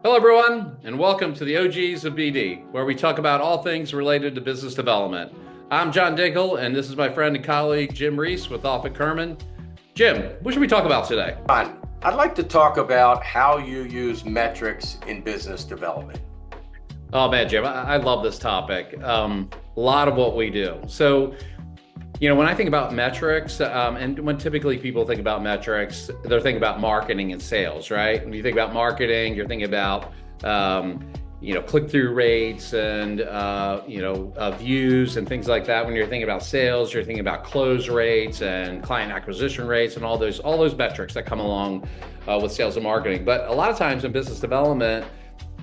Hello, everyone, and welcome to the OGs of BD, where we talk about all things related to business development. I'm John Dinkel, and this is my friend and colleague Jim Reese with Offutt Kerman. Jim, what should we talk about today? I'd like to talk about how you use metrics in business development. Oh man, Jim, I love this topic. A lot of what we do. So, when I think about metrics, and when typically people think about metrics, they're thinking about marketing and sales, right? When you think about marketing, you're thinking about, click-through rates and, views and things like that. When you're thinking about sales, you're thinking about close rates and client acquisition rates and all those metrics that come along with sales and marketing. But a lot of times in business development,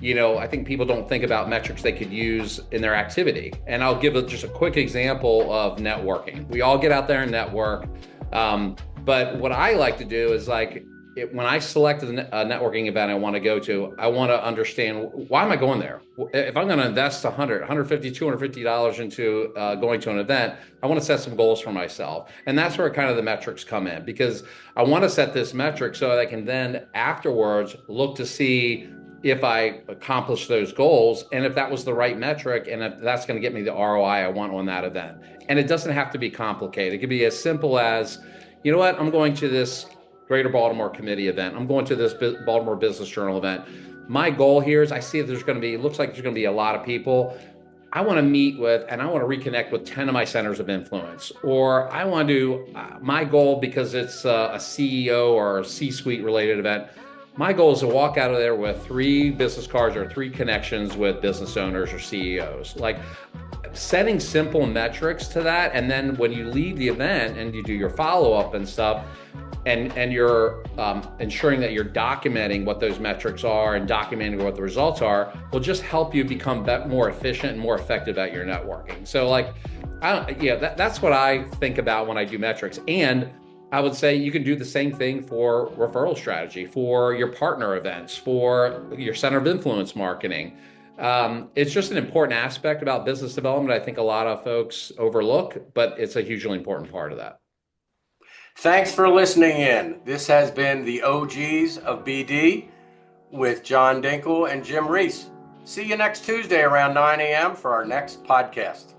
I think people don't think about metrics they could use in their activity. And I'll give just a quick example of networking. We all get out there and network. But what I like to do is when I select a networking event I want to go to, I want to understand, why am I going there? If I'm going to invest $100, $150, $250 into going to an event, I want to set some goals for myself. And that's where kind of the metrics come in, because I want to set this metric so that I can then afterwards look to see if I accomplish those goals, and if that was the right metric, and if that's going to get me the ROI I want on that event. And it doesn't have to be complicated. It could be as simple as, you know what, I'm going to this Greater Baltimore Committee event. I'm going to this Baltimore Business Journal event. My goal here is, I see that it looks like there's going to be a lot of people. I want to meet with, and I want to reconnect with 10 of my centers of influence. Or I want to, my goal, because it's a CEO or a C-suite related event, my goal is to walk out of there with 3 business cards or 3 connections with business owners or CEOs. Like, setting simple metrics to that. And then when you leave the event and you do your follow-up and stuff, and you're ensuring that you're documenting what those metrics are and documenting what the results are, will just help you become more efficient and more effective at your networking. So that's what I think about when I do metrics. And I would say you can do the same thing for referral strategy, for your partner events, for your center of influence marketing. It's just an important aspect about business development I think a lot of folks overlook, but it's a hugely important part of that. Thanks for listening in. This has been the OGs of BD with John Dinkel and Jim Reese. See you next Tuesday around 9 a.m. for our next podcast.